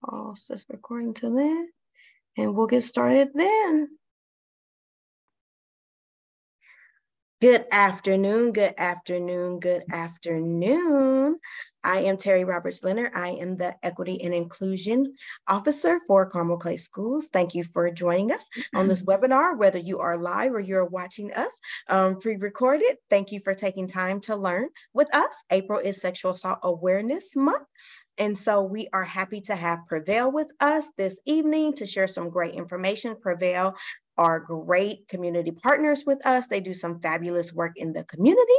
Pause this recording till then, and we'll get started then. Good afternoon, good afternoon, good afternoon. I am Terry Roberts Leonard. I am the Equity and Inclusion Officer for Carmel Clay Schools. Thank you for joining us on this webinar, whether you are live or you're watching us pre-recorded. Thank you for taking time to learn with us. April is Sexual Assault Awareness Month. And so we are happy to have Prevail with us this evening to share some great information. Prevail are great community partners with us. They do some fabulous work in the community.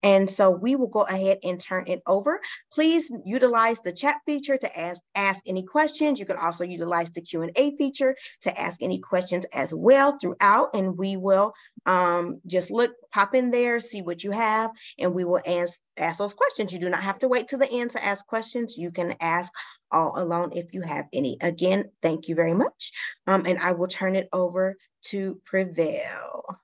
And so we will go ahead and turn it over. Please utilize the chat feature to ask any questions. You can also utilize the Q&A feature to ask any questions as well throughout. And we will just pop in there, see what you have, and we will ask those questions. You do not have to wait till the end to ask questions. You can ask all along if you have any. Again, thank you very much. And I will turn it over to Prevail.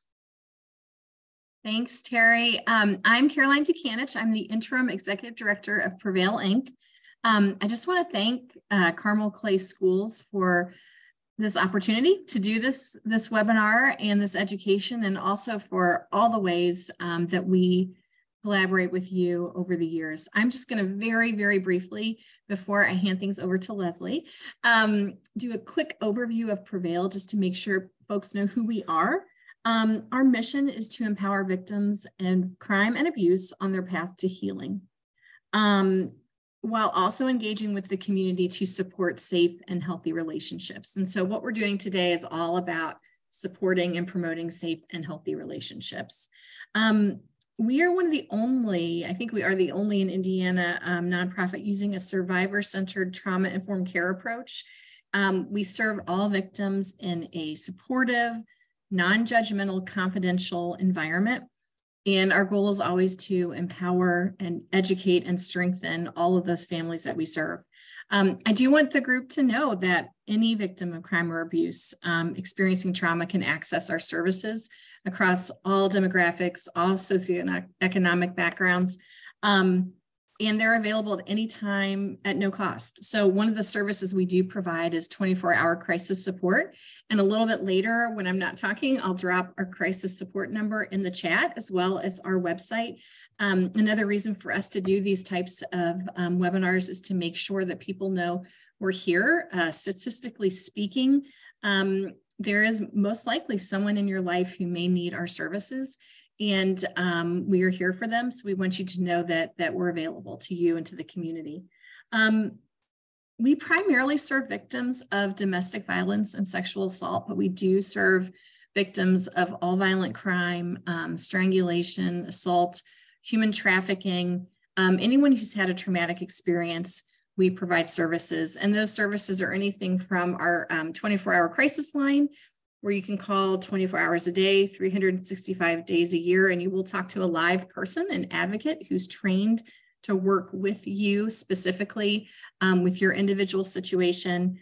Thanks, Terry. I'm Caroline Dukanich. I'm the Interim Executive Director of Prevail, Inc. I just want to thank Carmel Clay Schools for this opportunity to do this webinar and this education, and also for all the ways that we collaborate with you over the years. I'm just going to very, very briefly, before I hand things over to Leslie, do a quick overview of Prevail just to make sure folks know who we are. Our mission is to empower victims of crime and abuse on their path to healing, while also engaging with the community to support safe and healthy relationships. And so what we're doing today is all about supporting and promoting safe and healthy relationships. We are one of the only, I think we are the only in Indiana nonprofit using a survivor-centered trauma-informed care approach. We serve all victims in a supportive, non-judgmental, confidential environment. And our goal is always to empower and educate and strengthen all of those families that we serve. I do want the group to know that any victim of crime or abuse experiencing trauma can access our services across all demographics, all socioeconomic backgrounds. And they're available at any time at no cost. So one of the services we do provide is 24-hour crisis support. And a little bit later, when I'm not talking, I'll drop our crisis support number in the chat, as well as our website. Another reason for us to do these types of webinars is to make sure that people know we're here. Statistically speaking, there is most likely someone in your life who may need our services. And we are here for them. So we want you to know that we're available to you and to the community. We primarily serve victims of domestic violence and sexual assault, but we do serve victims of all violent crime, strangulation, assault, human trafficking, anyone who's had a traumatic experience. We provide services, and those services are anything from our 24-hour crisis line, where you can call 24 hours a day, 365 days a year, and you will talk to a live person, an advocate who's trained to work with you specifically with your individual situation.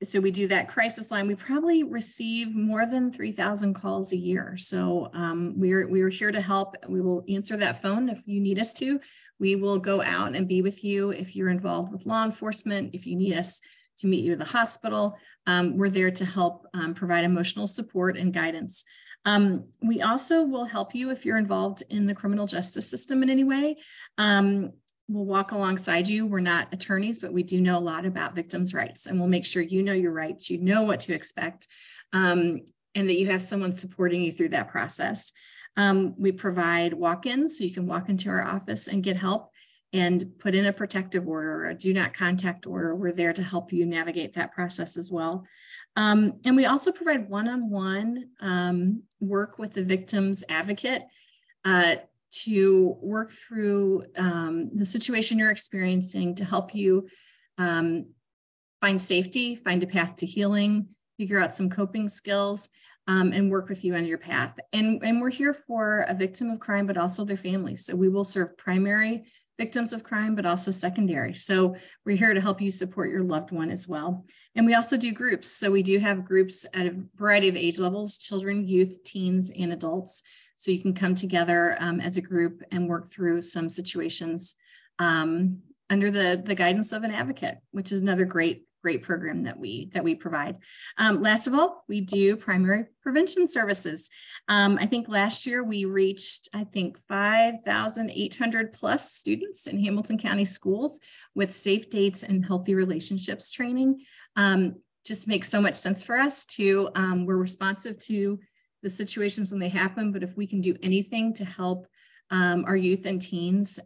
So we do that crisis line. We probably receive more than 3,000 calls a year. So we're here to help. We will answer that phone if you need us to. We will go out and be with you if you're involved with law enforcement, if you need us to meet you at the hospital. We're there to help provide emotional support and guidance. We also will help you if you're involved in the criminal justice system in any way. We'll walk alongside you. We're not attorneys, but we do know a lot about victims' rights, and we'll make sure you know your rights, you know what to expect, and that you have someone supporting you through that process. We provide walk-ins, so you can walk into our office and get help and put in a protective order or a do not contact order. We're there to help you navigate that process as well. And we also provide one-on-one work with the victim's advocate to work through the situation you're experiencing, to help you find safety, find a path to healing, figure out some coping skills, and work with you on your path. And we're here for a victim of crime, but also their families. So we will serve primary victims of crime, but also secondary. So we're here to help you support your loved one as well. And we also do groups. So we do have groups at a variety of age levels, children, youth, teens, and adults. So you can come together as a group and work through some situations under the guidance of an advocate, which is another great program that we provide. Last of all, we do primary prevention services. I think last year we reached, 5,800 plus students in Hamilton County schools with safe dates and healthy relationships training. Just makes so much sense for us to, we're responsive to the situations when they happen, but if we can do anything to help our youth and teens,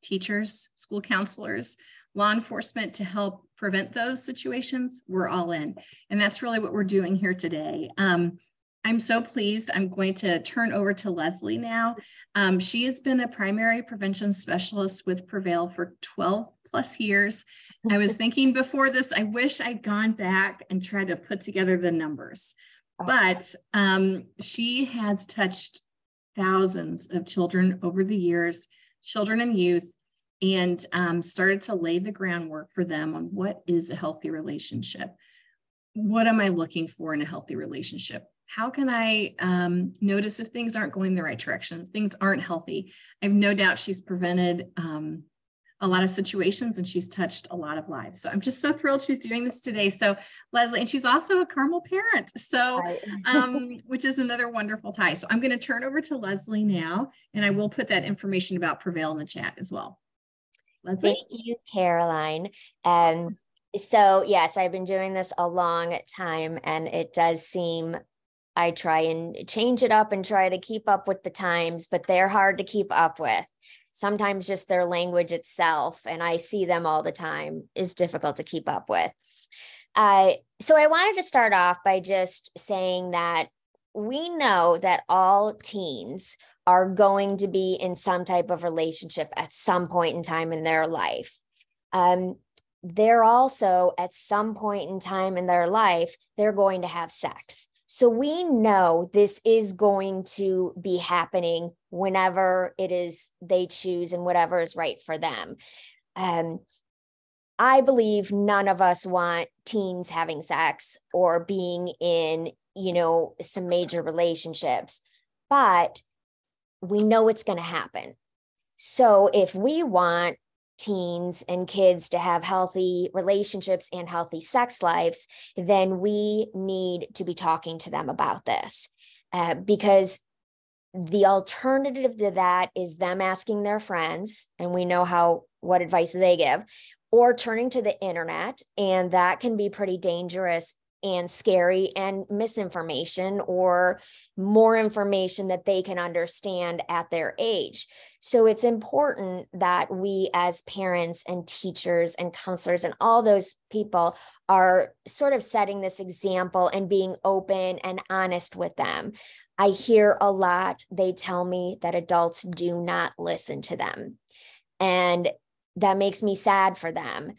teachers, school counselors, law enforcement to help prevent those situations, we're all in. And that's really what we're doing here today. I'm so pleased. I'm going to turn over to Leslie now. She has been a primary prevention specialist with Prevail for 12 plus years. I was thinking before this, I wish I'd gone back and tried to put together the numbers, but she has touched thousands of children over the years, children and youth, and started to lay the groundwork for them on what is a healthy relationship. What am I looking for in a healthy relationship? How can I notice if things aren't going the right direction, if things aren't healthy? I have no doubt she's prevented a lot of situations and she's touched a lot of lives. So I'm just so thrilled she's doing this today. So Leslie, and she's also a Carmel parent, so which is another wonderful tie. So I'm going to turn over to Leslie now, and I will put that information about Prevail in the chat as well. Leslie? Thank you, Caroline. So yes, I've been doing this a long time, and it does seem I try and change it up and try to keep up with the times, but they're hard to keep up with. Sometimes just their language itself, and I see them all the time, is difficult to keep up with. So I wanted to start off by just saying that we know that all teens are going to be in some type of relationship at some point in time in their life. They're also at some point in time in their life, they're going to have sex. So we know this is going to be happening whenever it is they choose and whatever is right for them. I believe none of us want teens having sex or being in, some major relationships, but we know it's going to happen. So if we want teens and kids to have healthy relationships and healthy sex lives, then we need to be talking to them about this, because the alternative to that is them asking their friends, and we know what advice they give, or turning to the internet, and that can be pretty dangerous and scary, and misinformation or more information that they can understand at their age. So it's important that we as parents and teachers and counselors and all those people are sort of setting this example and being open and honest with them. I hear a lot, they tell me that adults do not listen to them. And that makes me sad for them.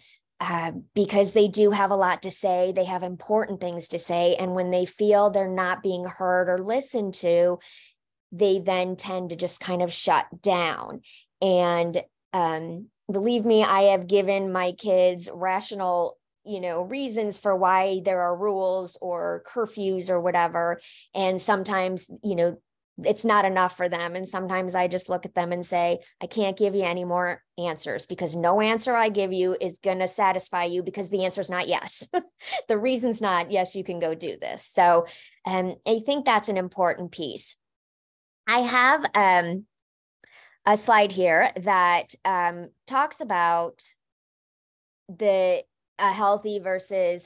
Because they do have a lot to say, they have important things to say. And when they feel they're not being heard or listened to, they then tend to just kind of shut down. And believe me, I have given my kids rational, reasons for why there are rules or curfews or whatever. And sometimes, it's not enough for them. And sometimes I just look at them and say, I can't give you any more answers, because no answer I give you is going to satisfy you, because the answer is not yes. The reason's not, yes, you can go do this. So I think that's an important piece. I have a slide here that talks about the healthy versus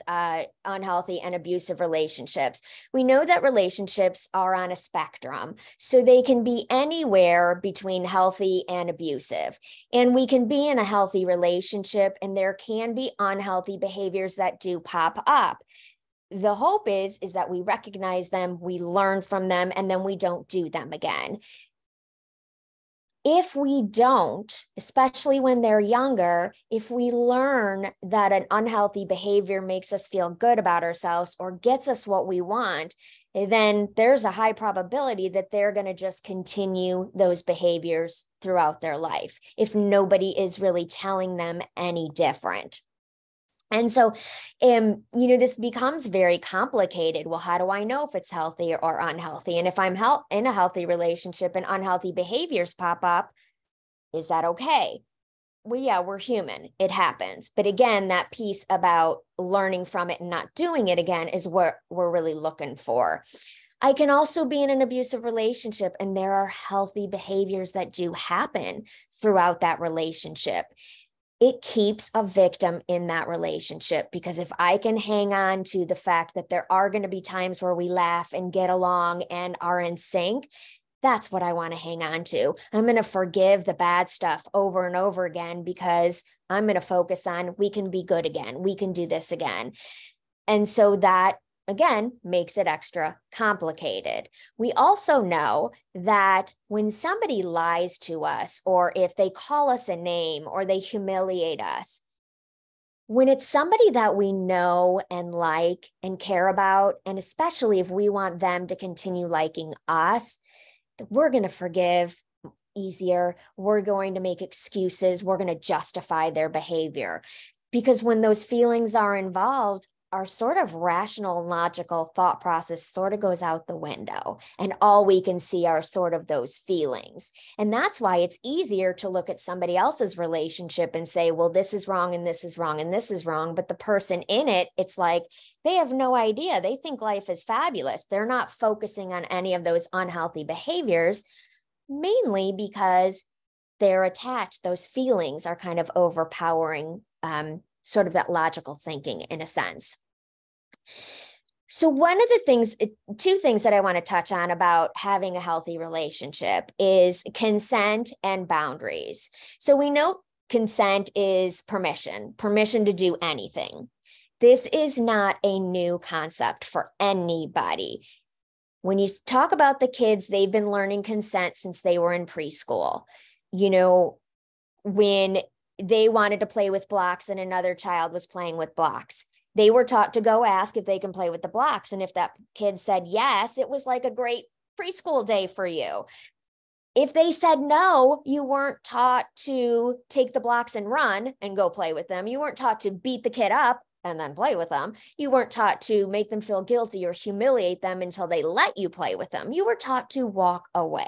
unhealthy and abusive relationships. We know that relationships are on a spectrum, so they can be anywhere between healthy and abusive. And we can be in a healthy relationship, and there can be unhealthy behaviors that do pop up. The hope is that we recognize them, we learn from them, and then we don't do them again. If we don't, especially when they're younger, if we learn that an unhealthy behavior makes us feel good about ourselves or gets us what we want, then there's a high probability that they're going to just continue those behaviors throughout their life if nobody is really telling them any different. And so, this becomes very complicated. Well, how do I know if it's healthy or unhealthy? And if I'm in a healthy relationship and unhealthy behaviors pop up, is that okay? we're human. It happens. But again, that piece about learning from it and not doing it again is what we're really looking for. I can also be in an abusive relationship, and there are healthy behaviors that do happen throughout that relationship. It keeps a victim in that relationship, because if I can hang on to the fact that there are going to be times where we laugh and get along and are in sync, that's what I want to hang on to. I'm going to forgive the bad stuff over and over again, because I'm going to focus on, we can be good again. We can do this again. And so that, again, makes it extra complicated. We also know that when somebody lies to us, or if they call us a name or they humiliate us, when it's somebody that we know and like and care about, and especially if we want them to continue liking us, we're going to forgive easier. We're going to make excuses. We're going to justify their behavior, because when those feelings are involved, our sort of rational, logical thought process sort of goes out the window, and all we can see are sort of those feelings. And that's why it's easier to look at somebody else's relationship and say, well, this is wrong and this is wrong and this is wrong. But the person in it, it's like they have no idea. They think life is fabulous. They're not focusing on any of those unhealthy behaviors, mainly because they're attached. Those feelings are kind of overpowering sort of that logical thinking in a sense. So one of the things, two things that I want to touch on about having a healthy relationship is consent and boundaries. So we know consent is permission to do anything. This is not a new concept for anybody. When you talk about the kids, they've been learning consent since they were in preschool. You know, when they wanted to play with blocks and another child was playing with blocks, they were taught to go ask if they can play with the blocks. And if that kid said yes, it was like a great preschool day for you. If they said no, you weren't taught to take the blocks and run and go play with them. You weren't taught to beat the kid up and then play with them. You weren't taught to make them feel guilty or humiliate them until they let you play with them. You were taught to walk away.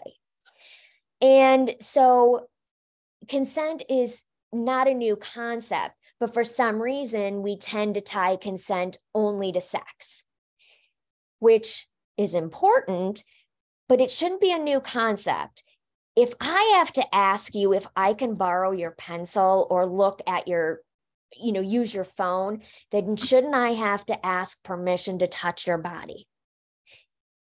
And so consent is not a new concept, but for some reason, we tend to tie consent only to sex, which is important, but it shouldn't be a new concept. If I have to ask you if I can borrow your pencil or look at your, use your phone, then shouldn't I have to ask permission to touch your body?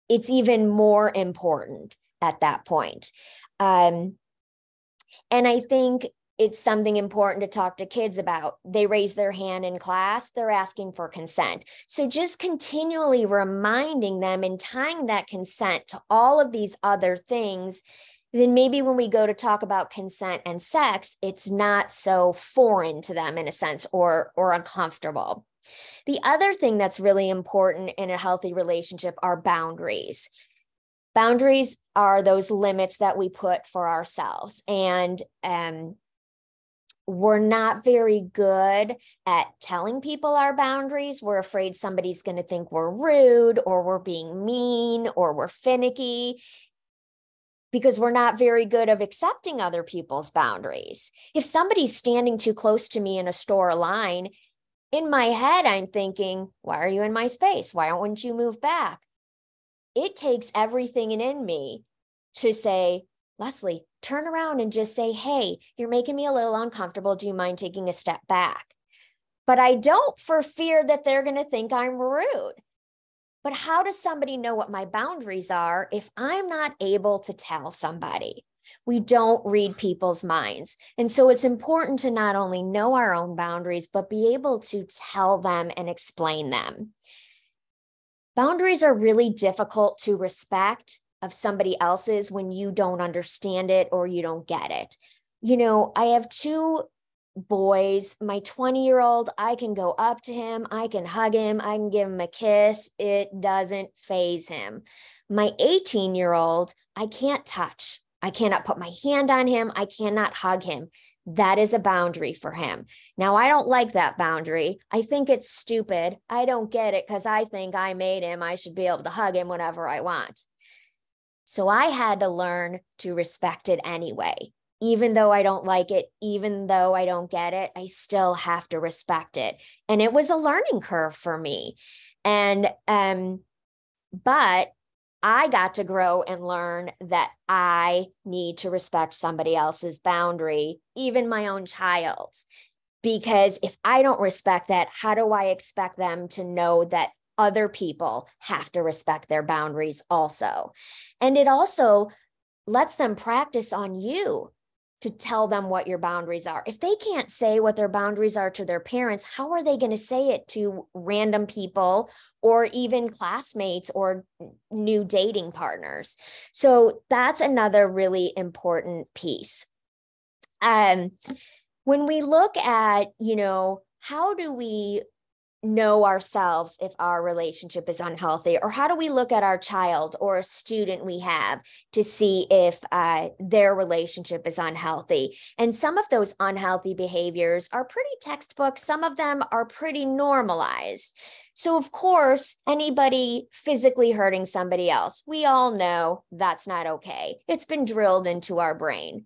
It's even more important at that point. And I think it's something important to talk to kids about. They raise their hand in class, they're asking for consent. So just continually reminding them and tying that consent to all of these other things, then maybe when we go to talk about consent and sex, it's not so foreign to them in a sense, or uncomfortable. The other thing that's really important in a healthy relationship are boundaries. Boundaries are those limits that we put for ourselves. And we're not very good at telling people our boundaries. We're afraid somebody's going to think we're rude, or we're being mean, or we're finicky, because we're not very good of accepting other people's boundaries. If somebody's standing too close to me in a store line, in my head, I'm thinking, why are you in my space? Why wouldn't you move back? It takes everything in me to say, Leslie, turn around and just say, hey, you're making me a little uncomfortable. Do you mind taking a step back? But I don't, for fear that they're going to think I'm rude. But how does somebody know what my boundaries are if I'm not able to tell somebody? We don't read people's minds. And so it's important to not only know our own boundaries, but be able to tell them and explain them. Boundaries are really difficult to respect of somebody else's when you don't understand it or you don't get it. I have two boys. My 20-year-old, I can go up to him, I can hug him, I can give him a kiss. It doesn't faze him. My 18-year-old, I can't touch. I cannot put my hand on him. I cannot hug him. That is a boundary for him. Now, I don't like that boundary. I think it's stupid. I don't get it because I think I made him. I should be able to hug him whenever I want. So I had to learn to respect it anyway. even though I don't like it, even though I don't get it, I still have to respect it. And it was a learning curve for me. And, but I got to grow and learn that I need to respect somebody else's boundary, even my own child's. Because if I don't respect that, how do I expect them to know that other people have to respect their boundaries also? And it also lets them practice on you to tell them what your boundaries are. If they can't say what their boundaries are to their parents, how are they going to say it to random people or even classmates or new dating partners? So that's another really important piece. When we look at, how do we know ourselves if our relationship is unhealthy, or how do we look at our child or a student we have to see if their relationship is unhealthy? And some of those unhealthy behaviors are pretty textbook. Some of them are pretty normalized. So of course, anybody physically hurting somebody else, we all know that's not okay. It's been drilled into our brain.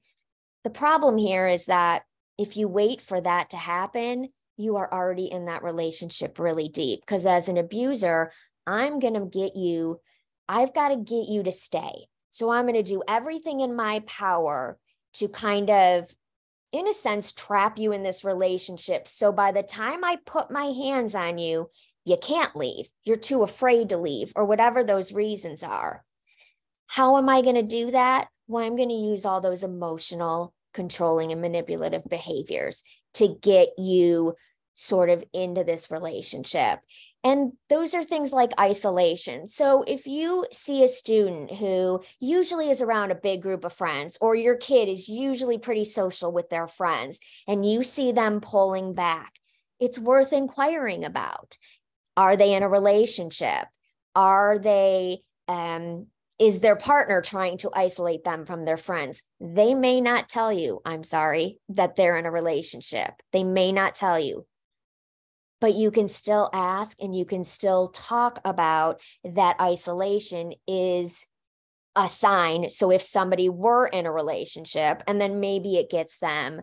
The problem here is that if you wait for that to happen, you are already in that relationship really deep. Because as an abuser, I've got to get you to stay. So I'm going to do everything in my power to kind of, in a sense, trap you in this relationship. So by the time I put my hands on you, you can't leave. You're too afraid to leave, or whatever those reasons are. How am I going to do that? Well, I'm going to use all those emotional, controlling, and manipulative behaviors to get you sort of into this relationship. And those are things like isolation. So if you see a student who usually is around a big group of friends, or your kid is usually pretty social with their friends, and you see them pulling back, it's worth inquiring about. Are they in a relationship? Are they, is their partner trying to isolate them from their friends? They may not tell you, I'm sorry, that they're in a relationship. They may not tell you. But you can still ask, and you can still talk about that isolation is a sign. So if somebody were in a relationship, and then maybe it gets them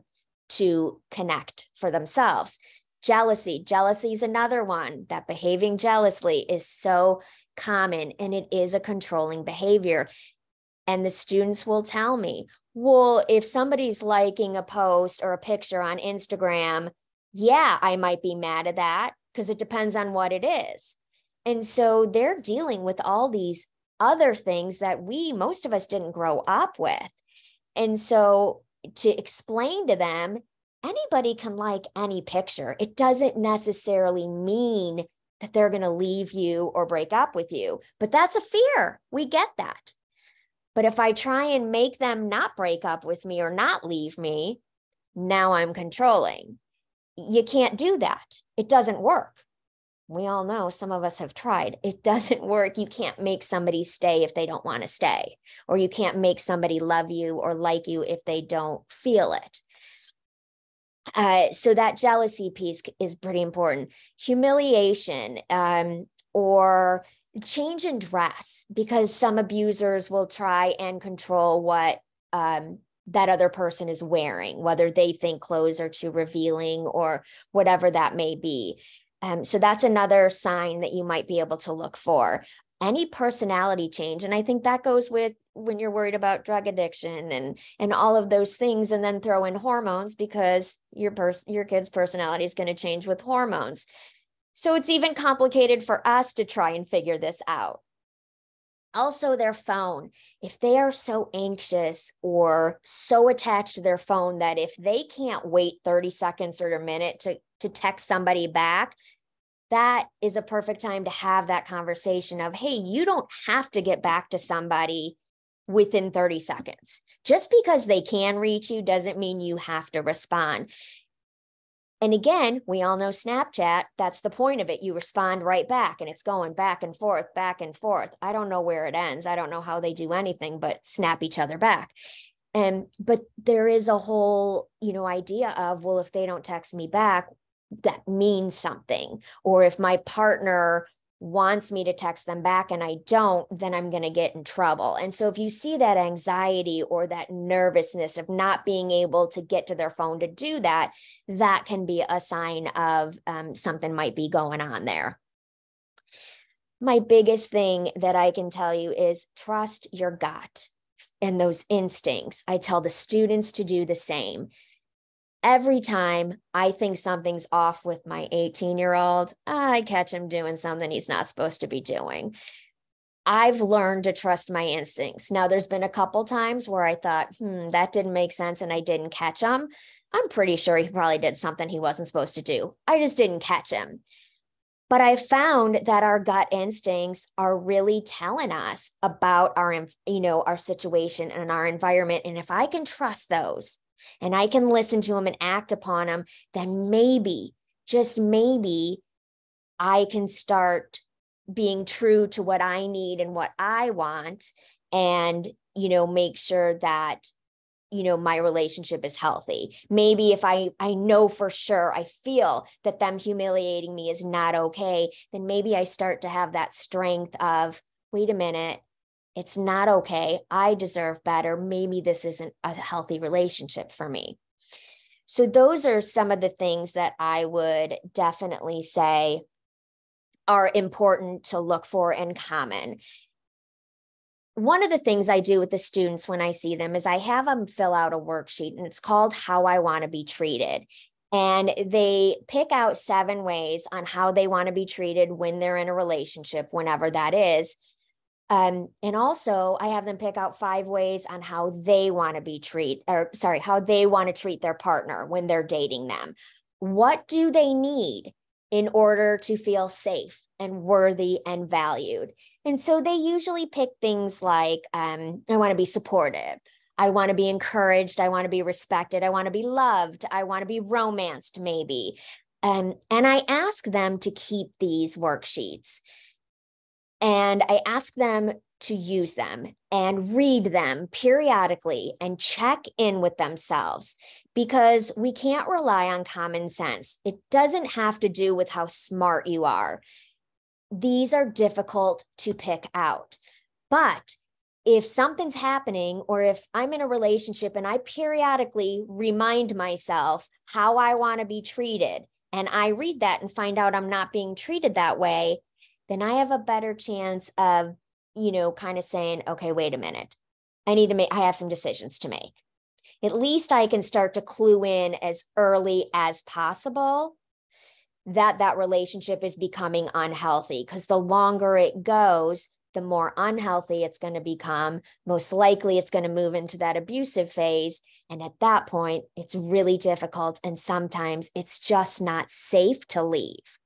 to connect for themselves. Jealousy is another one. That behaving jealously is so common, and it is a controlling behavior. And the students will tell me, well, if somebody's liking a post or a picture on Instagram, yeah, I might be mad at that, because it depends on what it is. And so they're dealing with all these other things that most of us didn't grow up with. And so to explain to them, anybody can like any picture. It doesn't necessarily mean that they're going to leave you or break up with you, but that's a fear. We get that. But if I try and make them not break up with me or not leave me, now I'm controlling. You can't do that. It doesn't work. We all know, some of us have tried. It doesn't work. You can't make somebody stay if they don't want to stay, or you can't make somebody love you or like you if they don't feel it. So that jealousy piece is pretty important. Humiliation, or change in dress, because some abusers will try and control what that other person is wearing, whether they think clothes are too revealing or whatever that may be. So that's another sign that you might be able to look for. Any personality change. And I think that goes with when you're worried about drug addiction and all of those things, and then throw in hormones, because your kid's personality is going to change with hormones. So it's even complicated for us to try and figure this out. Also, their phone. If they are so anxious or so attached to their phone that if they can't wait 30 seconds or a minute to text somebody back, that is a perfect time to have that conversation of, hey, you don't have to get back to somebody within 30 seconds. Just because they can reach you doesn't mean you have to respond. And again, we all know Snapchat, that's the point of it. You respond right back, and it's going back and forth, back and forth. I don't know where it ends. I don't know how they do anything but snap each other back. But there is a whole, idea of, well, if they don't text me back, that means something. Or if my partner wants me to text them back and I don't, then I'm going to get in trouble. And so if you see that anxiety or that nervousness of not being able to get to their phone to do that, that can be a sign of something might be going on there. My biggest thing that I can tell you is trust your gut and those instincts. I tell the students to do the same. Every time I think something's off with my 18-year-old, I catch him doing something he's not supposed to be doing. I've learned to trust my instincts. Now, there's been a couple times where I thought, that didn't make sense and I didn't catch him. I'm pretty sure he probably did something he wasn't supposed to do. I just didn't catch him. But I found that our gut instincts are really telling us about our situation and our environment. And if I can trust those, and I can listen to them and act upon them, then maybe, just maybe, I can start being true to what I need and what I want, and, make sure that, my relationship is healthy. Maybe if I know for sure, I feel that them humiliating me is not okay, then maybe I start to have that strength of, wait a minute, it's not okay. I deserve better. Maybe this isn't a healthy relationship for me. So those are some of the things that I would definitely say are important to look for and common. One of the things I do with the students when I see them is I have them fill out a worksheet, and it's called How I Want to Be Treated. And they pick out 7 ways on how they want to be treated when they're in a relationship, whenever that is. And also I have them pick out 5 ways on how they want to be how they want to treat their partner when they're dating them. What do they need in order to feel safe and worthy and valued? And so they usually pick things like, I want to be supportive. I want to be encouraged. I want to be respected. I want to be loved. I want to be romanced, maybe. And I ask them to keep these worksheets. And I ask them to use them and read them periodically and check in with themselves, because we can't rely on common sense. It doesn't have to do with how smart you are. These are difficult to pick out. But if something's happening, or if I'm in a relationship and I periodically remind myself how I want to be treated, and I read that and find out I'm not being treated that way, then I have a better chance of, kind of saying, okay, wait a minute. I have some decisions to make. At least I can start to clue in as early as possible that relationship is becoming unhealthy, because the longer it goes, the more unhealthy it's going to become. Most likely it's going to move into that abusive phase. And at that point, it's really difficult. And sometimes it's just not safe to leave.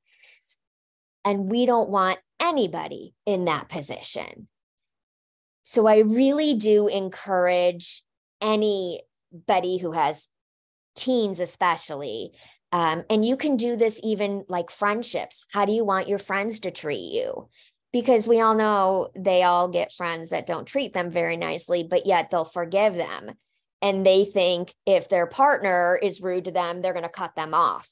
And we don't want anybody in that position. So I really do encourage anybody who has teens, especially, and you can do this even like friendships. How do you want your friends to treat you? Because we all know they all get friends that don't treat them very nicely, but yet they'll forgive them. And they think if their partner is rude to them, they're going to cut them off.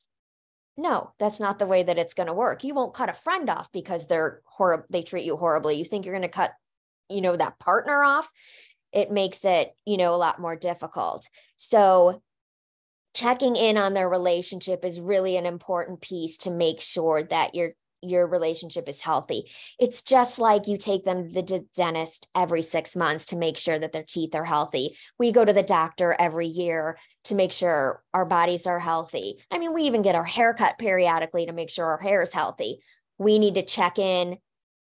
No, that's not the way that it's going to work. You won't cut a friend off because they treat you horribly. You think you're going to cut, that partner off? It makes it, a lot more difficult. So checking in on their relationship is really an important piece to make sure that your relationship is healthy. It's just like you take them to the dentist every 6 months to make sure that their teeth are healthy. We go to the doctor every year to make sure our bodies are healthy. I mean, we even get our hair cut periodically to make sure our hair is healthy. We need to check in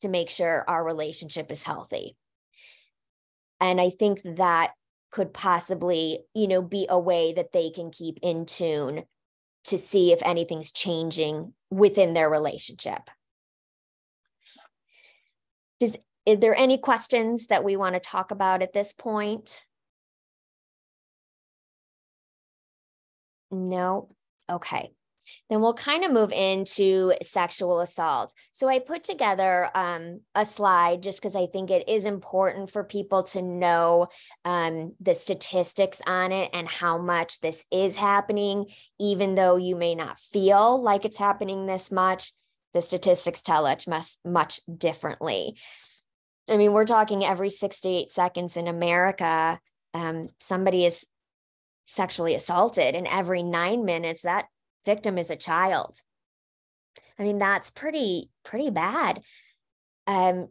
to make sure our relationship is healthy. And I think that could possibly, be a way that they can keep in tune to see if anything's changing within their relationship. Is there any questions that we want to talk about at this point? No? Okay. Then we'll kind of move into sexual assault. So I put together a slide just because I think it is important for people to know the statistics on it and how much this is happening, even though you may not feel like it's happening this much. the statistics tell us much differently. I mean, we're talking every 6 to 8 seconds in America, somebody is sexually assaulted, and every 9 minutes, that victim is a child. I mean, that's pretty bad. You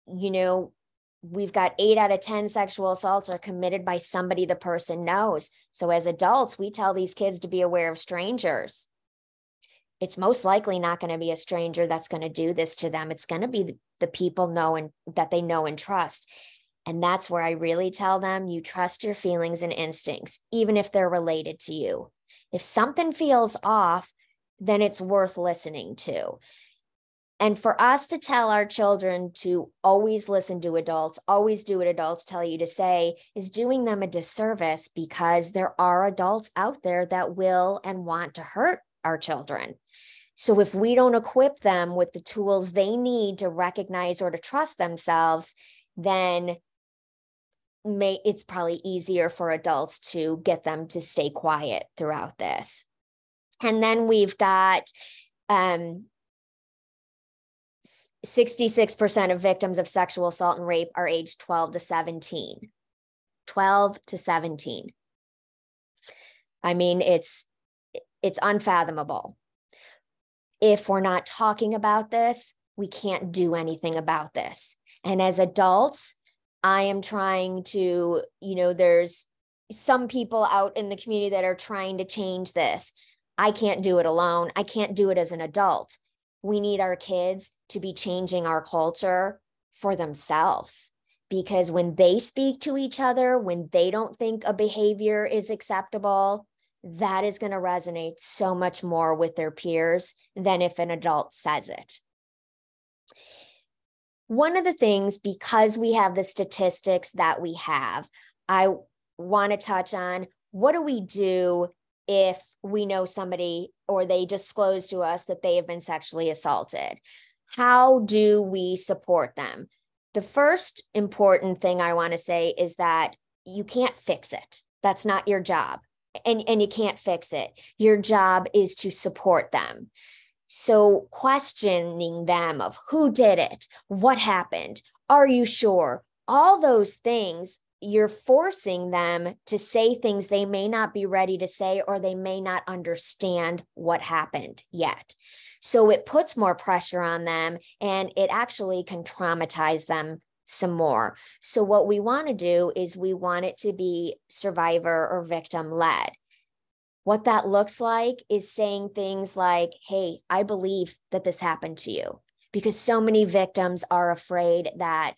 know, we've got 8 out of 10 sexual assaults are committed by somebody the person knows. So as adults, we tell these kids to be aware of strangers. It's most likely not going to be a stranger that's going to do this to them. It's going to be the people that they know and trust. And that's where I really tell them, you trust your feelings and instincts, even if they're related to you. If something feels off, then it's worth listening to. And for us to tell our children to always listen to adults, always do what adults tell you to say, is doing them a disservice, because there are adults out there that will and want to hurt our children. So if we don't equip them with the tools they need to recognize or to trust themselves, then it's probably easier for adults to get them to stay quiet throughout this. And then we've got 66% of victims of sexual assault and rape are aged 12 to 17. 12 to 17. I mean, it's unfathomable. If we're not talking about this, we can't do anything about this. And as adults, I am trying to, there's some people out in the community that are trying to change this. I can't do it alone. I can't do it as an adult. We need our kids to be changing our culture for themselves, because when they speak to each other, when they don't think a behavior is acceptable, that is going to resonate so much more with their peers than if an adult says it. One of the things, because we have the statistics that we have, I want to touch on, what do we do if we know somebody or they disclose to us that they have been sexually assaulted? How do we support them? The first important thing I want to say is that you can't fix it. That's not your job. And you can't fix it. Your job is to support them. So questioning them of who did it, what happened, are you sure? All those things, you're forcing them to say things they may not be ready to say, or they may not understand what happened yet. So it puts more pressure on them, and it actually can traumatize them some more. So what we want to do is we want it to be survivor or victim led. What that looks like is saying things like, hey, I believe that this happened to you, because so many victims are afraid that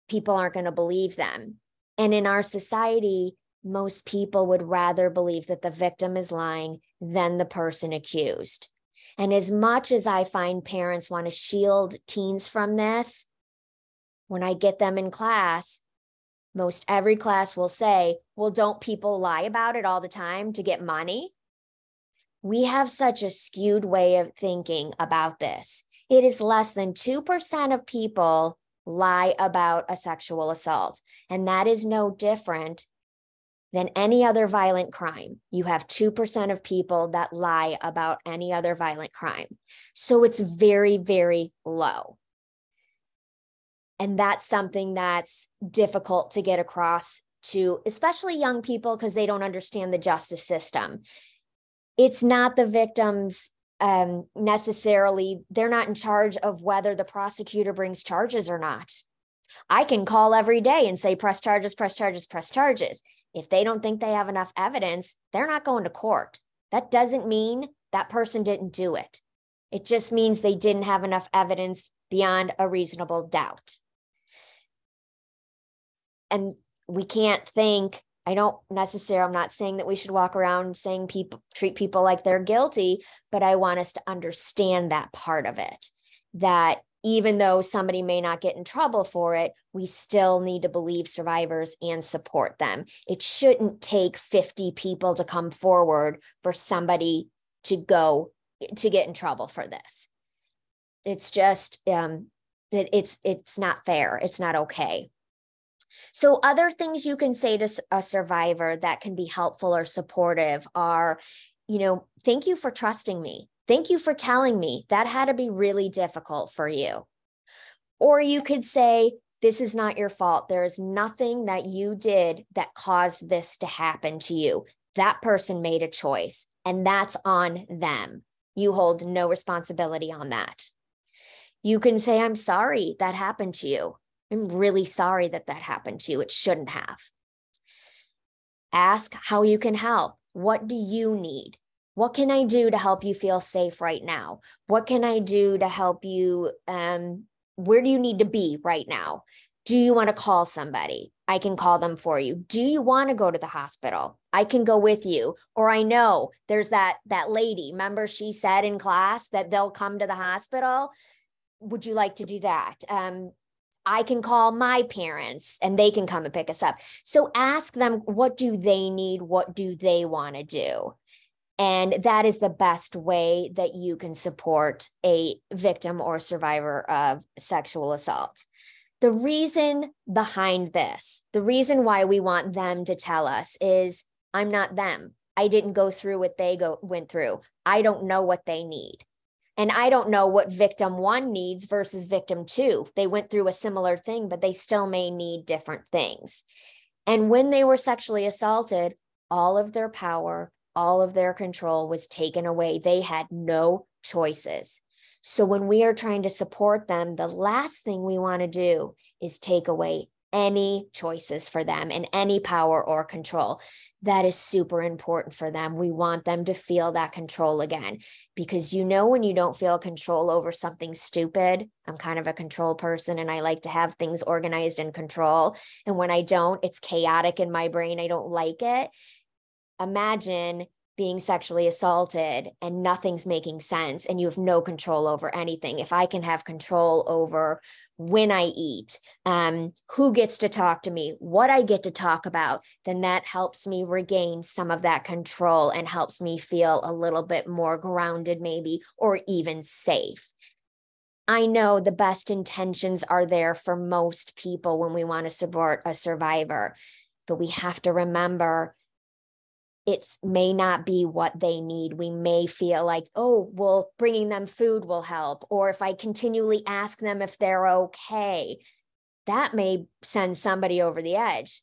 people aren't going to believe them. And in our society, most people would rather believe that the victim is lying than the person accused. And as much as I find parents want to shield teens from this, when I get them in class, most every class will say, well, don't people lie about it all the time to get money? We have such a skewed way of thinking about this. It is less than 2% of people lie about a sexual assault. And that is no different than any other violent crime. You have 2% of people that lie about any other violent crime. So it's very, very low. And that's something that's difficult to get across to, especially young people, because they don't understand the justice system. It's not the victims necessarily, they're not in charge of whether the prosecutor brings charges or not. I can call every day and say, press charges, press charges, press charges. If they don't think they have enough evidence, they're not going to court. That doesn't mean that person didn't do it. It just means they didn't have enough evidence beyond a reasonable doubt. And we can't think, I'm not saying that we should walk around saying treat people like they're guilty, but I want us to understand that part of it, that even though somebody may not get in trouble for it, we still need to believe survivors and support them. It shouldn't take 50 people to come forward for somebody to get in trouble for this. It's just, it's not fair. It's not okay. So other things you can say to a survivor that can be helpful or supportive are, thank you for trusting me. Thank you for telling me. That had to be really difficult for you. Or you could say, this is not your fault. There is nothing that you did that caused this to happen to you. That person made a choice, and that's on them. You hold no responsibility on that. You can say, I'm sorry that happened to you. I'm really sorry that that happened to you. It shouldn't have. Ask how you can help. What do you need? What can I do to help you feel safe right now? What can I do to help you? Where do you need to be right now? Do you want to call somebody? I can call them for you. Do you want to go to the hospital? I can go with you. Or I know there's that lady, remember she said in class that they'll come to the hospital. Would you like to do that? I can call my parents and they can come and pick us up. So ask them, what do they need? What do they want to do? And that is the best way that you can support a victim or survivor of sexual assault. The reason behind this, the reason why we want them to tell us is, I'm not them. I didn't go through what they went through. I don't know what they need. And I don't know what victim 1 needs versus victim 2. They went through a similar thing, but they still may need different things. And when they were sexually assaulted, all of their power, all of their control was taken away. They had no choices. So when we are trying to support them, the last thing we want to do is take away any choices for them and any power or control. That is super important for them. We want them to feel that control again, because when you don't feel control over something stupid, I'm kind of a control person and I like to have things organized and control. And when I don't, it's chaotic in my brain. I don't like it. Imagine being sexually assaulted and nothing's making sense and you have no control over anything. If I can have control over when I eat, who gets to talk to me, what I get to talk about, then that helps me regain some of that control and helps me feel a little bit more grounded maybe, or even safe. I know the best intentions are there for most people when we want to support a survivor, but we have to remember it may not be what they need. We may feel like, oh, well, bringing them food will help. Or if I continually ask them if they're okay, that may send somebody over the edge.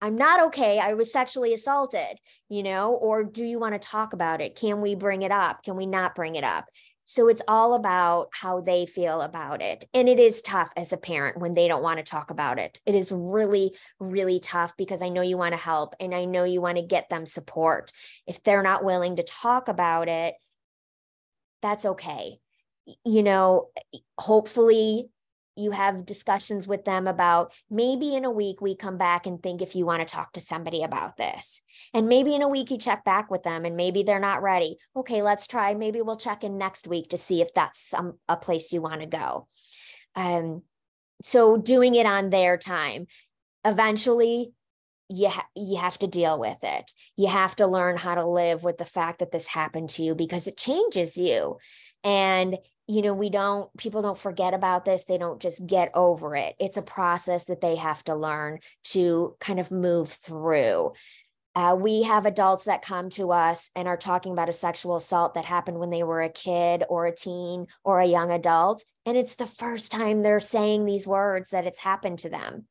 I'm not okay. I was sexually assaulted, or do you want to talk about it? Can we bring it up? Can we not bring it up? So it's all about how they feel about it. And it is tough as a parent when they don't want to talk about it. It is really, really tough, because I know you want to help and I know you want to get them support. If they're not willing to talk about it, that's okay. Hopefully you have discussions with them about, maybe in a week we come back and think if you want to talk to somebody about this. And maybe in a week you check back with them and maybe they're not ready. Okay, let's try. Maybe we'll check in next week to see if that's a place you want to go. So doing it on their time. Eventually, you have to deal with it. You have to learn how to live with the fact that this happened to you, because it changes you. And people don't forget about this. They don't just get over it. It's a process that they have to learn to kind of move through. We have adults that come to us and are talking about a sexual assault that happened when they were a kid or a teen or a young adult. And it's the first time they're saying these words that it's happened to them.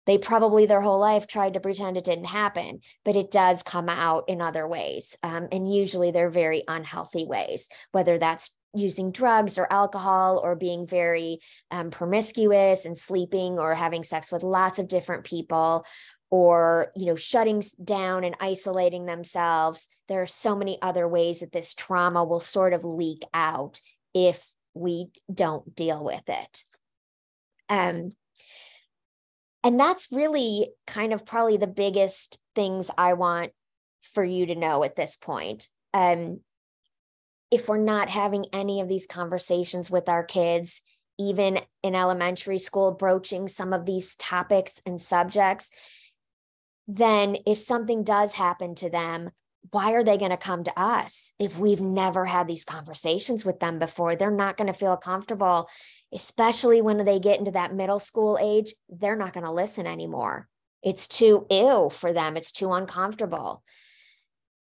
They probably their whole life tried to pretend it didn't happen, but it does come out in other ways. And usually they're very unhealthy ways, whether that's using drugs or alcohol or being very promiscuous and sleeping or having sex with lots of different people, or, shutting down and isolating themselves. There are so many other ways that this trauma will sort of leak out if we don't deal with it. And that's really kind of probably the biggest things I want for you to know at this point. If we're not having any of these conversations with our kids, even in elementary school, broaching some of these topics and subjects, then if something does happen to them, why are they going to come to us? If we've never had these conversations with them before, they're not going to feel comfortable, especially when they get into that middle school age. They're not going to listen anymore. It's too ill for them. It's too uncomfortable.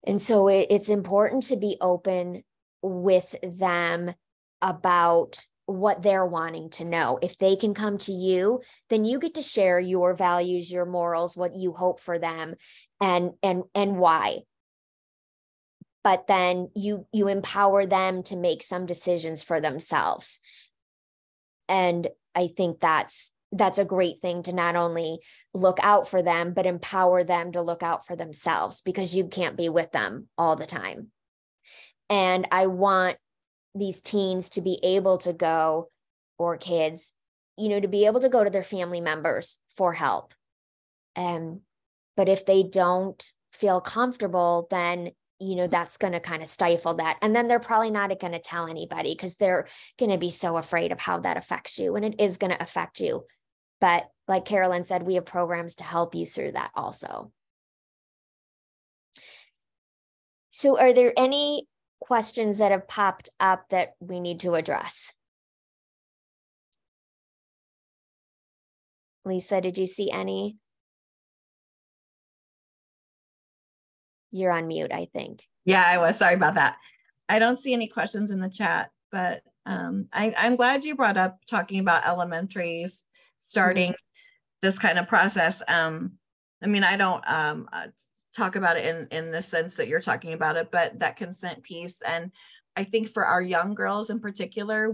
And so it's important to be open with them about what they're wanting to know. If they can come to you, then you get to share your values, your morals, what you hope for them, and why. But then you empower them to make some decisions for themselves. And I think that's a great thing, to not only look out for them, but empower them to look out for themselves, because you can't be with them all the time. And I want these teens to be able to go, or kids, to be able to go to their family members for help. But if they don't feel comfortable, then, that's going to kind of stifle that. And then they're probably not going to tell anybody, because they're going to be so afraid of how that affects you. And it is going to affect you. But like Carolyn said, we have programs to help you through that also. So are there any questions that have popped up that we need to address? Lisa, did you see any? You're on mute, I think. Yeah, I was. Sorry about that. I don't see any questions in the chat, but I'm glad you brought up talking about elementaries starting this kind of process. I mean, I don't talk about it in the sense that you're talking about it, but that consent piece. And I think for our young girls in particular,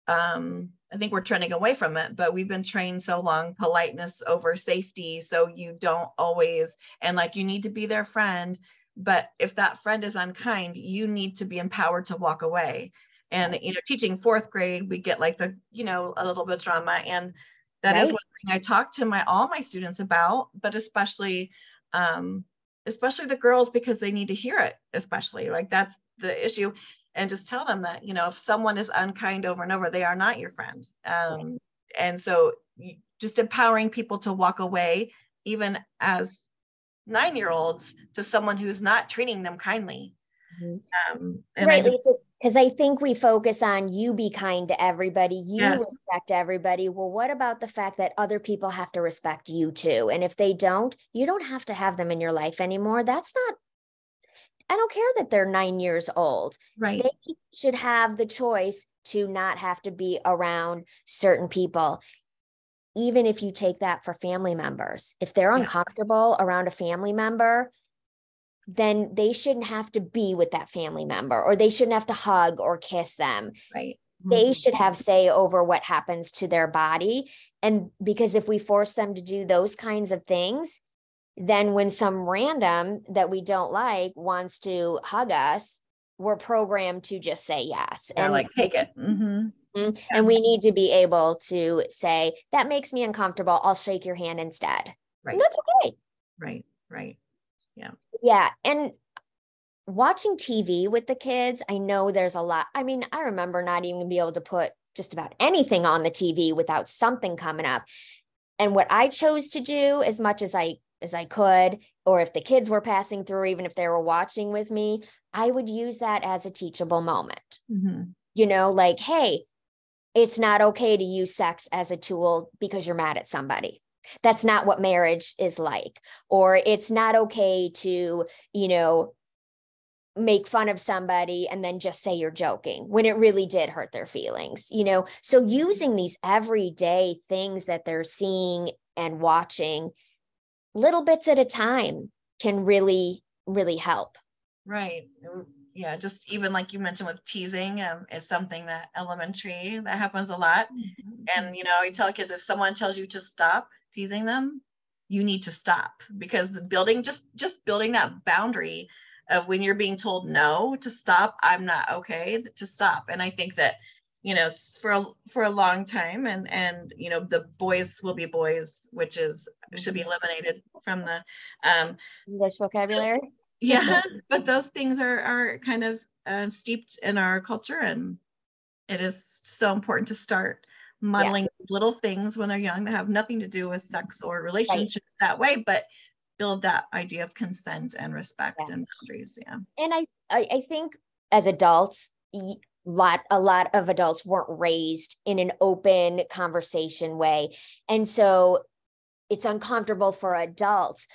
I think we're trending away from it, but we've been trained so long, politeness over safety. So you don't always, and like, you need to be their friend, but if that friend is unkind, you need to be empowered to walk away. And, teaching fourth grade, we get like a little bit of drama. And that is one thing I talk to all my students about, but especially the girls, because they need to hear it, especially like that's the issue. And just tell them that, if someone is unkind over and over, they are not your friend. And so just empowering people to walk away, even as 9-year-olds, to someone who's not treating them kindly. Right, Lisa, because I think we focus on you be kind to everybody, you respect everybody. Well, what about the fact that other people have to respect you too? And if they don't, you don't have to have them in your life anymore. I don't care that they're 9 years old. Right. They should have the choice to not have to be around certain people. Even if you take that for family members, if they're uncomfortable around a family member, then they shouldn't have to be with that family member, or they shouldn't have to hug or kiss them. Right. They should have say over what happens to their body. And because if we force them to do those kinds of things, then when some random that we don't like wants to hug us, we're programmed to just say yes. And like, take it. And we need to be able to say, that makes me uncomfortable, I'll shake your hand instead. Right. And that's okay. Right. Yeah. Yeah. And watching TV with the kids, I know there's a lot. I mean, I remember not even be able to put just about anything on the TV without something coming up. And what I chose to do, as much as I could, or if the kids were passing through, even if they were watching with me, I would use that as a teachable moment. Like, hey, it's not okay to use sex as a tool because you're mad at somebody. That's not what marriage is like. Or it's not okay to, make fun of somebody and then just say you're joking when it really did hurt their feelings, So using these everyday things that they're seeing and watching, little bits at a time, can really, really help. Right. Yeah. Just even like you mentioned with teasing is something that happens a lot. And, I tell kids, if someone tells you to stop teasing them, you need to stop, because the building, just building that boundary of when you're being told no, to stop, I'm not okay, to stop. And I think that, for a long time, and the boys will be boys, which should be eliminated from the English vocabulary. Yeah, but those things are kind of steeped in our culture, and it is so important to start modeling these little things when they're young that have nothing to do with sex or relationships that way, but build that idea of consent and respect and boundaries. Yeah. And I think as adults, a lot of adults weren't raised in an open conversation way. And so it's uncomfortable for adults.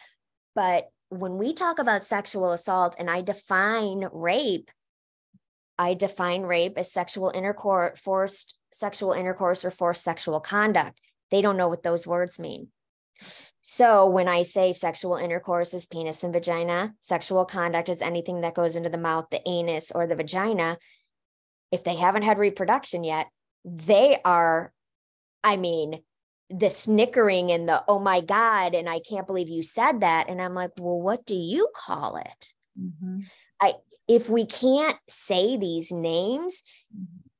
But when we talk about sexual assault and I define rape, I define rape as sexual intercourse, forced sexual intercourse, or forced sexual conduct. They don't know what those words mean. So when I say sexual intercourse is penis and vagina, sexual conduct is anything that goes into the mouth, the anus, or the vagina, if they haven't had reproduction yet, they are, I mean, the snickering and the, oh my God, and I can't believe you said that. And I'm like, well, what do you call it? Mm-hmm. If we can't say these names,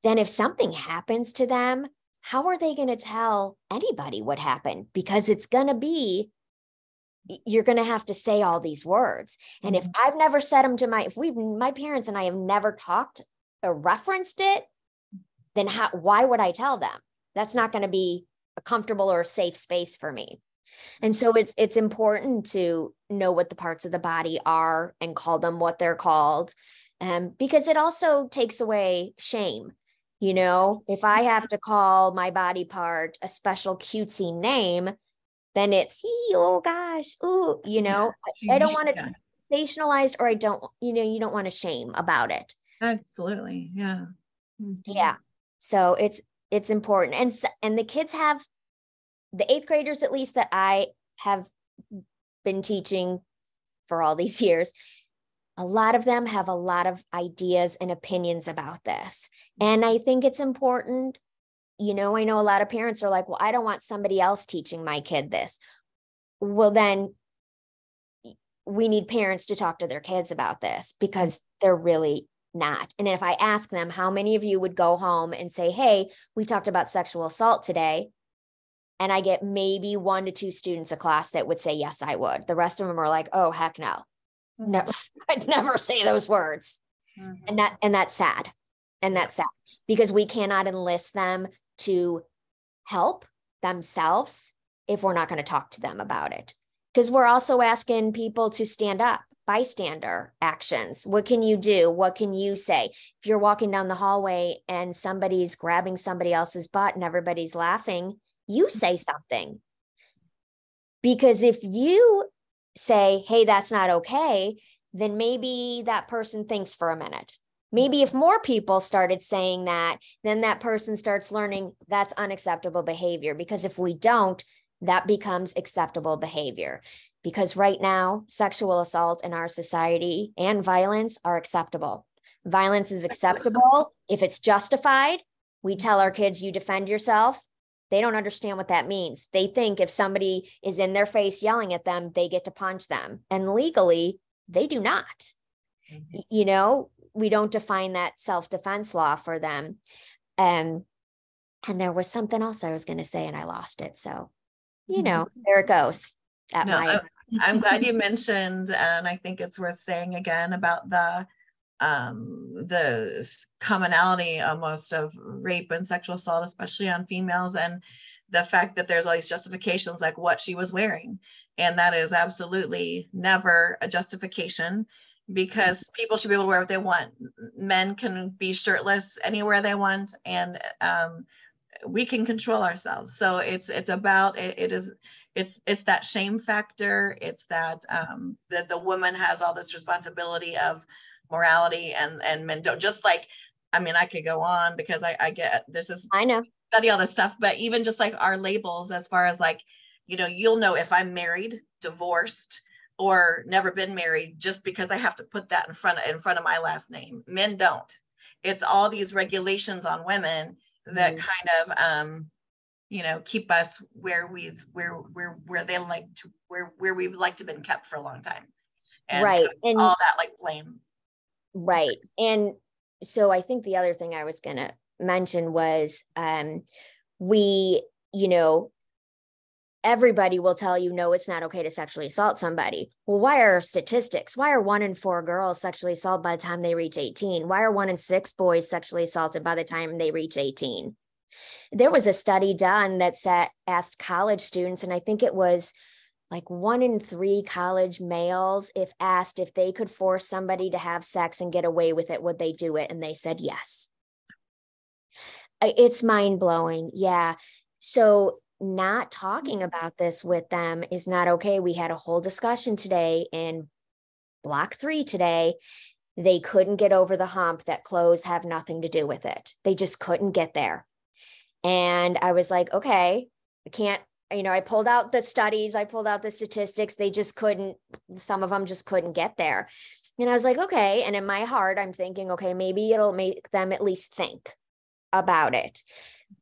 then if something happens to them, how are they going to tell anybody what happened? Because it's going to be, you're going to have to say all these words. And if I've never said them to my parents and I have never talked or referenced it, then why would I tell them? That's not going to be a comfortable or a safe space for me. And so it's important to know what the parts of the body are and call them what they're called, because it also takes away shame. You know, if I have to call my body part a special cutesy name, then it's, oh gosh, ooh, you know, I don't want it sensationalized, or I don't, you don't want to shame about it. Absolutely. Yeah. Yeah. So it's important. And the kids have, the 8th graders, at least that I have been teaching for all these years, a lot of them have a lot of ideas and opinions about this. And I think it's important, I know a lot of parents are like, well, I don't want somebody else teaching my kid this. Well, then we need parents to talk to their kids about this, because they're really not. And if I ask them, how many of you would go home and say, hey, we talked about sexual assault today? And I get maybe 1 to 2 students a class that would say, yes, I would. The rest of them are like, oh, heck no. No, I'd never say those words. And that's sad. And that's sad, because we cannot enlist them to help themselves if we're not going to talk to them about it. Because we're also asking people to stand up, bystander actions. What can you do? What can you say? If you're walking down the hallway and somebody's grabbing somebody else's butt and everybody's laughing, you say something. Because if you say, hey, that's not okay, then maybe that person thinks for a minute. Maybe if more people started saying that, then that person starts learning that's unacceptable behavior. Because if we don't, that becomes acceptable behavior. Because right now, sexual assault in our society and violence are acceptable. Violence is acceptable if it's justified. We tell our kids, you defend yourself. They don't understand what that means. They think if somebody is in their face yelling at them, they get to punch them. And legally, they do not. We don't define that self-defense law for them. And there was something else I was going to say and I lost it. So, there it goes. I'm glad you mentioned, and I think it's worth saying again about the commonality almost of rape and sexual assault, especially on females, and the fact that there's all these justifications like what she was wearing. And that is absolutely never a justification, because people should be able to wear what they want. Men can be shirtless anywhere they want, and we can control ourselves. So it's that shame factor. It's that that the woman has all this responsibility of morality, and men don't. Just like, I could go on, because I get this is, I know, study all this stuff, but even just like our labels, as far as like, you'll know if I'm married, divorced, or never been married, just because I have to put that in front of my last name. Men don't. It's all these regulations on women that kind of keep us where we've been kept for a long time. And right. So and all that like blame. Right. And so I think the other thing I was going to mention was everybody will tell you, no, it's not okay to sexually assault somebody. Well, why are statistics? Why are 1 in 4 girls sexually assaulted by the time they reach 18? Why are 1 in 6 boys sexually assaulted by the time they reach 18? There was a study done that asked college students, and I think it was like 1 in 3 college males, if asked if they could force somebody to have sex and get away with it, would they do it? And they said yes. It's mind-blowing. Yeah. So not talking about this with them is not okay. We had a whole discussion today in Block 3 today, They couldn't get over the hump that clothes have nothing to do with it. They just couldn't get there. And I was like, okay, I can't, I pulled out the studies, I pulled out the statistics. They just couldn't, some of them just couldn't get there. And I was like, okay. And in my heart, I'm thinking, okay, maybe it'll make them at least think about it.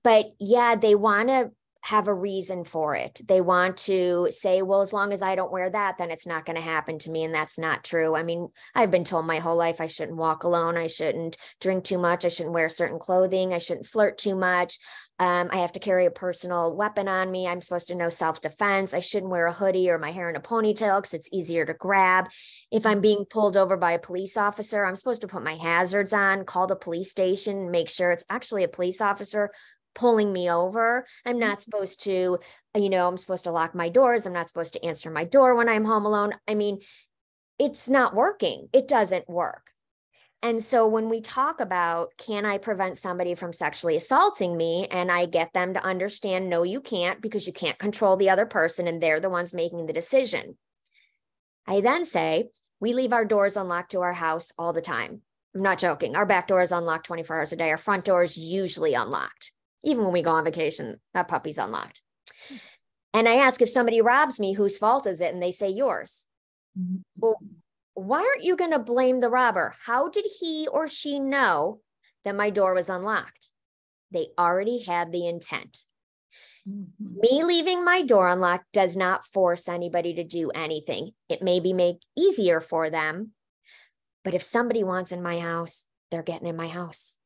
But yeah, they want to have a reason for it. They want to say, well, as long as I don't wear that, then it's not going to happen to me. And that's not true. I mean, I've been told my whole life I shouldn't walk alone. I shouldn't drink too much. I shouldn't wear certain clothing. I shouldn't flirt too much. I have to carry a personal weapon on me. I'm supposed to know self-defense. I shouldn't wear a hoodie or my hair in a ponytail because it's easier to grab. If I'm being pulled over by a police officer, I'm supposed to put my hazards on, call the police station, make sure it's actually a police officer pulling me over. I'm not supposed to, I'm supposed to lock my doors. I'm not supposed to answer my door when I'm home alone. I mean, it's not working. It doesn't work. And so when we talk about, can I prevent somebody from sexually assaulting me? And I get them to understand, no, you can't, because you can't control the other person and they're the ones making the decision. I then say, we leave our doors unlocked to our house all the time. I'm not joking. Our back door is unlocked 24 hours a day. Our front door is usually unlocked. Even when we go on vacation, that puppy's unlocked. And I ask, if somebody robs me, whose fault is it? And they say yours. Mm-hmm. Well, why aren't you going to blame the robber? How did he or she know that my door was unlocked? They already had the intent. Mm-hmm. Me leaving my door unlocked does not force anybody to do anything. It maybe make easier for them. But if somebody wants in my house, they're getting in my house.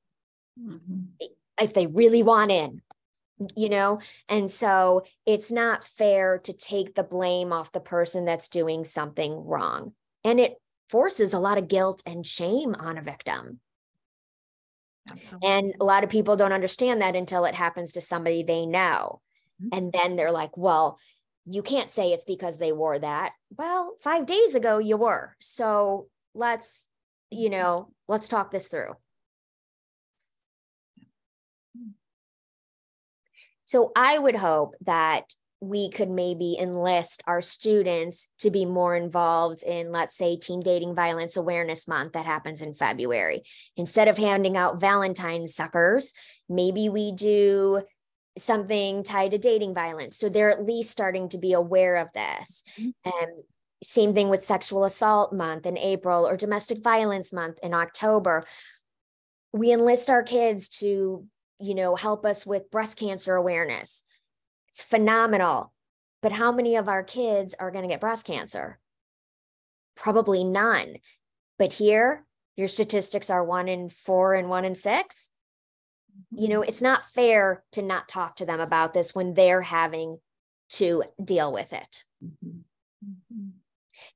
Mm-hmm. If they really want in, and so it's not fair to take the blame off the person that's doing something wrong. And it forces a lot of guilt and shame on a victim. Absolutely. And a lot of people don't understand that until it happens to somebody they know. Mm-hmm. And then they're like, well, you can't say it's because they wore that. Well, 5 days ago you were. So let's talk this through. So I would hope that we could maybe enlist our students to be more involved in, let's say, Teen Dating Violence Awareness Month that happens in February. Instead of handing out Valentine's suckers, maybe we do something tied to dating violence. So they're at least starting to be aware of this. Same thing with Sexual Assault Month in April or Domestic Violence Month in October. We enlist our kids to help us with breast cancer awareness. It's phenomenal. But how many of our kids are going to get breast cancer? Probably none. But here, your statistics are 1 in 4 and 1 in 6. It's not fair to not talk to them about this when they're having to deal with it. Mm-hmm.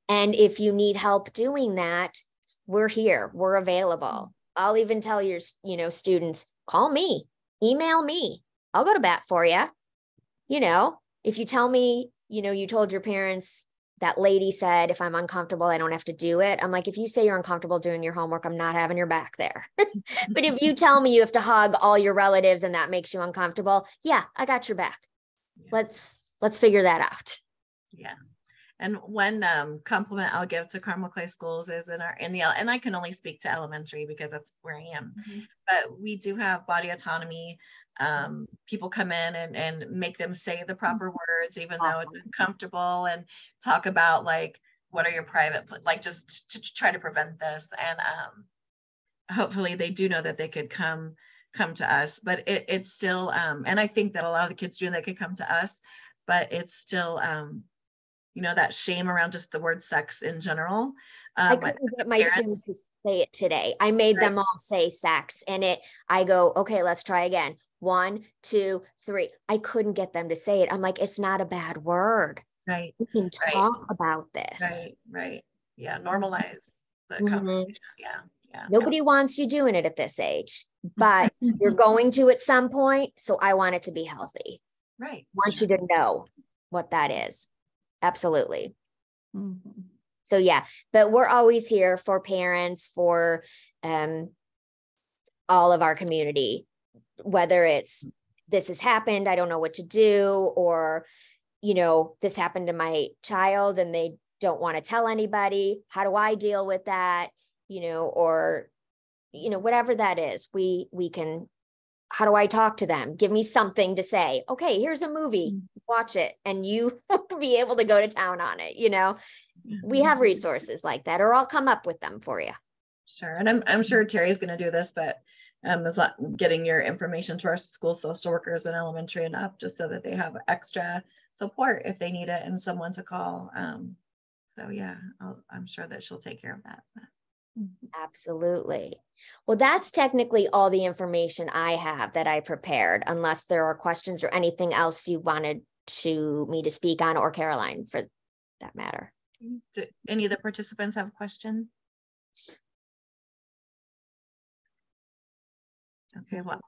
And if you need help doing that, we're here. We're available. I'll even tell your, students, call me. Email me. I'll go to bat for you. If you tell me, you told your parents that lady said, if I'm uncomfortable, I don't have to do it. I'm like, if you say you're uncomfortable doing your homework, I'm not having your back there. But if you tell me you have to hug all your relatives and that makes you uncomfortable, yeah, I got your back. Yeah. Let's figure that out. Yeah. And one compliment I'll give to Carmel Clay Schools is and I can only speak to elementary because that's where I am, but we do have body autonomy. People come in and make them say the proper words, even though it's uncomfortable, and talk about like, what are your private, like just to try to prevent this. And hopefully they do know that they could come to us, but it's still, and I think that a lot of the kids do, they could come to us, but it's still, that shame around just the word sex in general. I couldn't get my students to say it today. I made them all say sex, and I go, okay, let's try again. 1, 2, 3. I couldn't get them to say it. I'm like, it's not a bad word. Right. We can talk about this. Right. Yeah. Normalize the conversation. Yeah. Nobody wants you doing it at this age, but you're going to at some point. So I want it to be healthy. Right. I want you to know what that is. Absolutely. Mm-hmm. So yeah, but we're always here for parents, for all of our community, whether it's this has happened, I don't know what to do, or, this happened to my child and they don't want to tell anybody. How do I deal with that? you know, or, you know, whatever that is, we can, how do I talk to them? Give me something to say. Okay, here's a movie, watch it, and you be able to go to town on it. You know, we have resources like that, or I'll come up with them for you. Sure. And I'm sure Terry's going to do this, but is getting your information to our school social workers in elementary and up, just so that they have extra support if they need it and someone to call. So yeah, I'm sure that she'll take care of that. Absolutely. Well, that's technically all the information I have that I prepared, unless there are questions or anything else you wanted me to speak on, or Caroline for that matter. Do any of the participants have a question? Okay, well,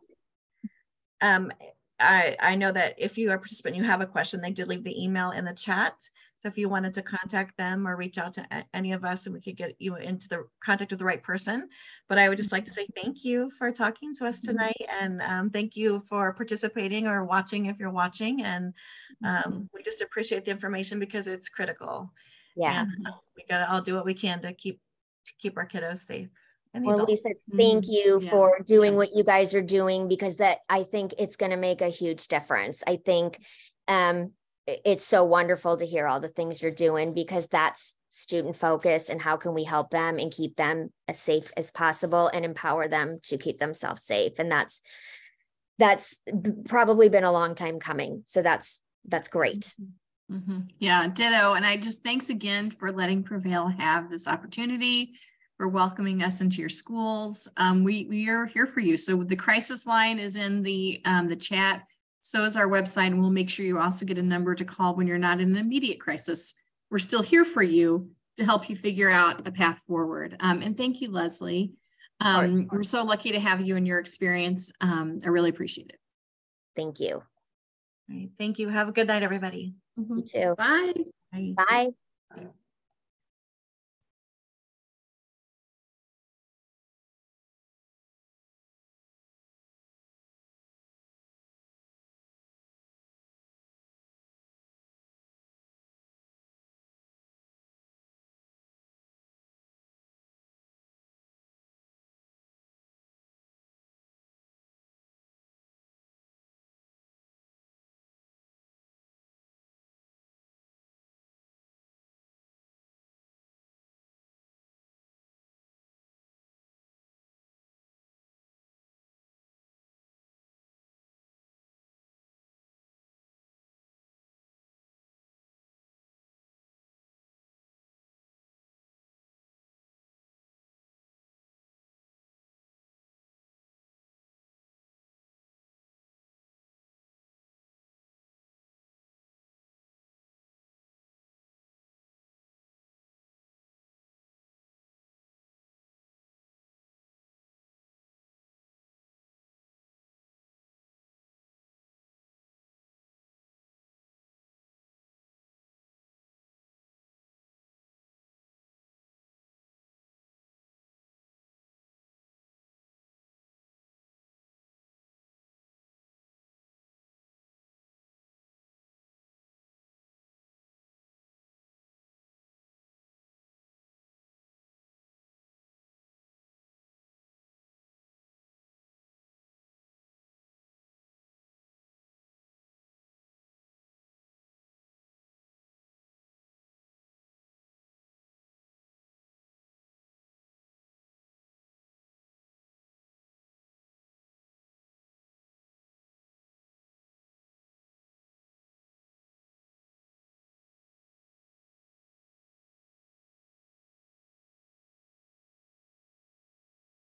I know that if you are a participant, you have a question, they did leave the email in the chat. So if you wanted to contact them or reach out to any of us, and we could get you into the contact with the right person. But I would just like to say thank you for talking to us tonight, and thank you for participating or watching if you're watching. And we just appreciate the information because it's critical. Yeah, and we gotta all do what we can to keep our kiddos safe. Well, Lisa, thank you for doing what you guys are doing, because that, I think it's going to make a huge difference. I think it's so wonderful to hear all the things you're doing, because that's student focused, and how can we help them and keep them as safe as possible and empower them to keep themselves safe. And that's probably been a long time coming. So that's great. Yeah, ditto. And I just, thanks again for letting Prevail have this opportunity, for welcoming us into your schools. We are here for you. So the crisis line is in the chat. So is our website, and we'll make sure you also get a number to call when you're not in an immediate crisis. We're still here for you to help you figure out a path forward. And thank you, Leslie. We're so lucky to have you and your experience. I really appreciate it. Thank you. All right, thank you. Have a good night, everybody. You too. Bye. Bye.